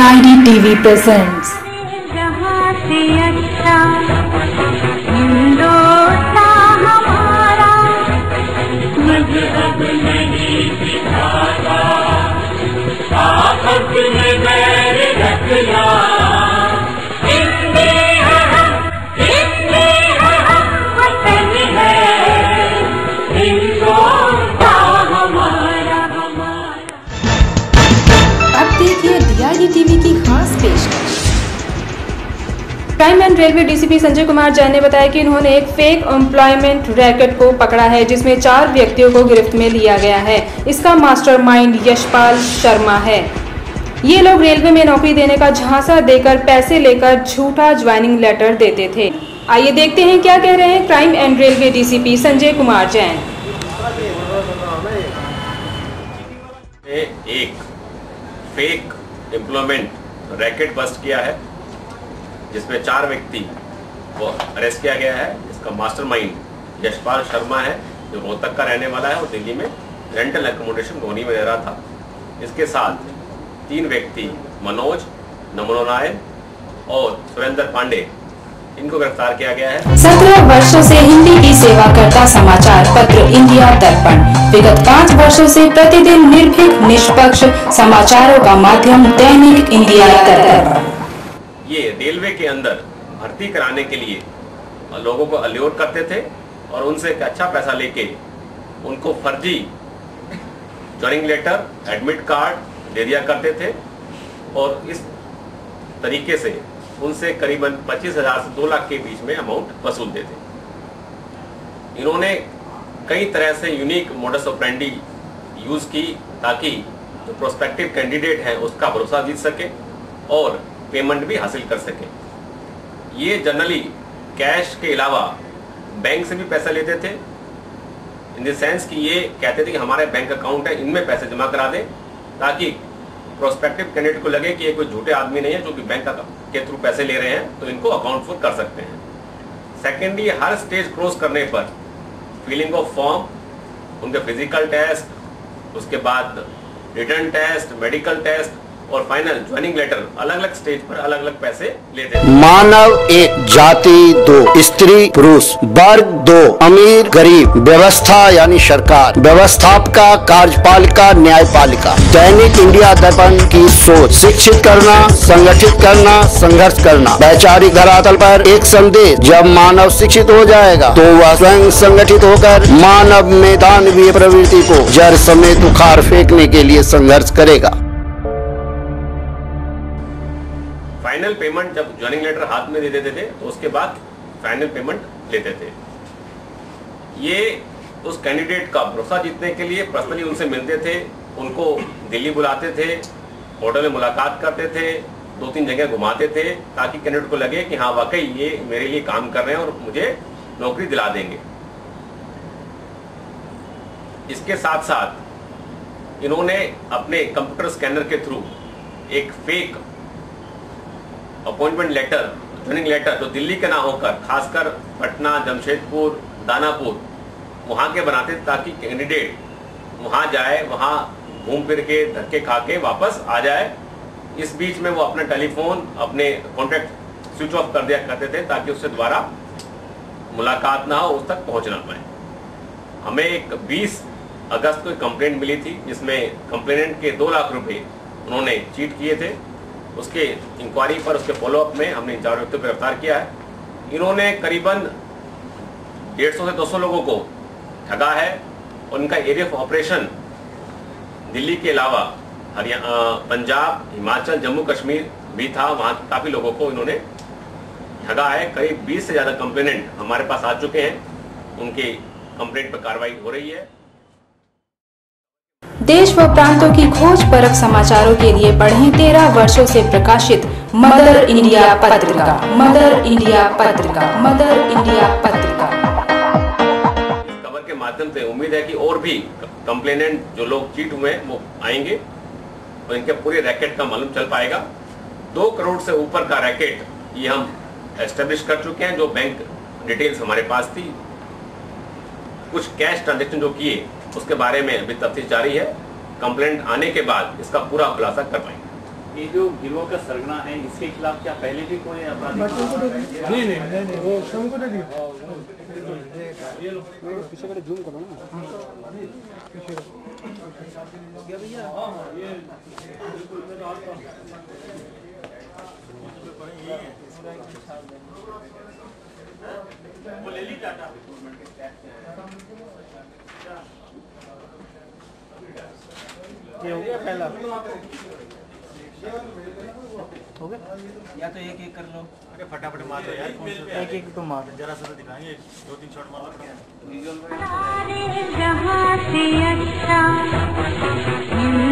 DID TV presents DID TV की खास पेशकश। Crime and railway DCP Sanjay Kumar Jain ने बताया कि उन्होंने एक फेक एम्प्लॉयमेंट रैकेट को पकड़ा है जिसमें 4 व्यक्तियों को गिरफ्त में लिया गया है। इसका मास्टरमाइंड यशपाल शर्मा है। ये लोग रेलवे में नौकरी देने का झांसा देकर पैसे लेकर झूठा ज्वाइनिंग लेटर देते थे। आइए देखते हैं क्या कह रहे हैं crime and railway DCP Sanjay Kumar Jain. एक फेक एम्प्लॉयमेंट रैकेट बस्ट किया है जिसमें 4 व्यक्ति को अरेस्ट किया गया है। इसका मास्टरमाइंड यशपाल शर्मा है जो रोहतक का रहने वाला है और दिल्ली में रेंटल एकोमोडेशन धोनी में रह रहा था। इसके साथ 3 व्यक्ति मनोज, नमो नारायण और सुरेंद्र पांडे, इनको गिरफ्तार किया गया है। 17 वर्षों से हिंदी की सेवा करता समाचार पत्र इंडिया दर्पण विगत 5 वर्षों से प्रतिदिन निर्भीक निष्पक्ष समाचारों का माध्यम दैनिक इंडिया दर्पण। ये रेलवे के अंदर भर्ती कराने के लिए लोगों को अल्योर करते थे और उनसे एक अच्छा पैसा लेके उनको फर्जी ज्वाइनिंग लेटर, एडमिट कार्ड दे दिया करते थे और इस तरीके से उनसे करीबन 25,000 से 2 लाख के बीच में अमाउंट वसूलते थे। इन्होंने कई तरह से यूनिक मोडस ऑपरेंडी यूज की ताकि जो प्रोस्पेक्टिव कैंडिडेट है उसका भरोसा जीत सके और पेमेंट भी हासिल कर सके। ये जनरली कैश के अलावा बैंक से भी पैसा लेते थे, इन द सेंस कि ये कहते थे कि हमारे बैंक अकाउंट है, इनमें पैसे जमा करा दें ताकि प्रोस्पेक्टिव कैंडिडेट को लगे कि ये कोई झूठे आदमी नहीं है जो कि बैंक के थ्रू पैसे ले रहे हैं, तो इनको अकाउंट फुल कर सकते हैं। सेकेंडली, हर स्टेज क्रॉस करने पर फिलिंग ऑफ फॉर्म, उनके फिजिकल टेस्ट, उसके बाद रिटर्न टेस्ट, मेडिकल टेस्ट और फाइनल ज्वाइनिंग लेटर, अलग अलग स्टेज पर अलग अलग पैसे लेते हैं। मानव एक, जाति 2, स्त्री पुरुष, वर्ग 2, अमीर गरीब, व्यवस्था यानी सरकार, व्यवस्थापिका, कार्यपालिका, न्यायपालिका। दैनिक इंडिया दर्पण की सोच शिक्षित करना, संगठित करना, संघर्ष करना। वैचारिक धरातल पर एक संदेश, जब मानव शिक्षित हो जाएगा तो वह स्वयं संगठित होकर मानव में दानवीय प्रवृत्ति को जड़ समेत उखाड़ फेंकने के लिए संघर्ष करेगा। फाइनल पेमेंट जब ज्वाइनिंग लेटर हाथ में दे देते थे तो उसके बाद फाइनल पेमेंट लेते थे। ये उस कैंडिडेट का भरोसा जीतने के लिए पर्सनली उनसे मिलते थे, उनको दिल्ली बुलाते थे, होटल में मुलाकात करते थे, 2-3 जगह घुमाते थे ताकि कैंडिडेट को लगे कि हाँ वाकई ये मेरे लिए काम कर रहे हैं और मुझे नौकरी दिला देंगे। इसके साथ साथ इन्होंने अपने कंप्यूटर स्कैनर के थ्रू एक fake appointment letter, joining letter जो दिल्ली के ना होकर खासकर पटना, जमशेदपुर, दानापुर वहाँ के बनाते ताकि कैंडिडेट वहाँ जाए, वहाँ घूम फिर के धक्के खा के वापस आ जाए। इस बीच में वो अपना टेलीफोन, अपने कॉन्टैक्ट स्विच ऑफ कर दिया करते थे ताकि उससे दोबारा मुलाकात ना हो, उस तक पहुँच ना पाए। हमें एक 20 अगस्त को कंप्लेंट मिली थी जिसमें कंप्लेनेंट के 2 लाख रुपए उन्होंने चीट किए थे। उसके इंक्वायरी पर, उसके फॉलोअप में हमने 4 व्यक्तियों को गिरफ्तार किया है। इन्होंने करीबन 150 से 200 लोगों को ठगा है। उनका एरिया ऑफ ऑपरेशन दिल्ली के अलावा हरियाणा, पंजाब, हिमाचल, जम्मू कश्मीर भी था। वहाँ काफ़ी लोगों को इन्होंने ठगा है। करीब 20 से ज़्यादा कंप्लेनेंट हमारे पास आ चुके हैं, उनके कंप्लेंट पर कार्रवाई हो रही है। देश व प्रांतों की खोज परख समाचारों के लिए पढ़ें 13 वर्षों से प्रकाशित मदर इंडिया पत्रिका, मदर इंडिया पत्रिका, मदर इंडिया पत्रिका। इस खबर के माध्यम से उम्मीद है कि और भी कंप्लेनेंट जो लोग चीट हुए हैं वो आएंगे और इनके पूरे रैकेट का मालूम चल पाएगा। 2 करोड़ से ऊपर का रैकेट ये हम एस्टेब्लिश कर चुके हैं। जो बैंक डिटेल्स हमारे पास थी, कुछ कैश ट्रांजेक्शन जो किए उसके बारे में अभी तफ्तीश जारी है। कंप्लेंट आने के बाद इसका पूरा खुलासा कर पाएंगे। ये जो गिरोह का सरगना है इसके खिलाफ क्या पहले भी कोई आपराधिक नहीं वो सबको दे दिया पीछे का जूम करो ना पीछे भैया वो ले ली डाटा ये हो गया पहला हो गया या तो एक एक कर लो। अरे फटाफट मार दो यार एक एक तो मार जरा सा तो दिखाएंगे 2-3 शॉट मार लो।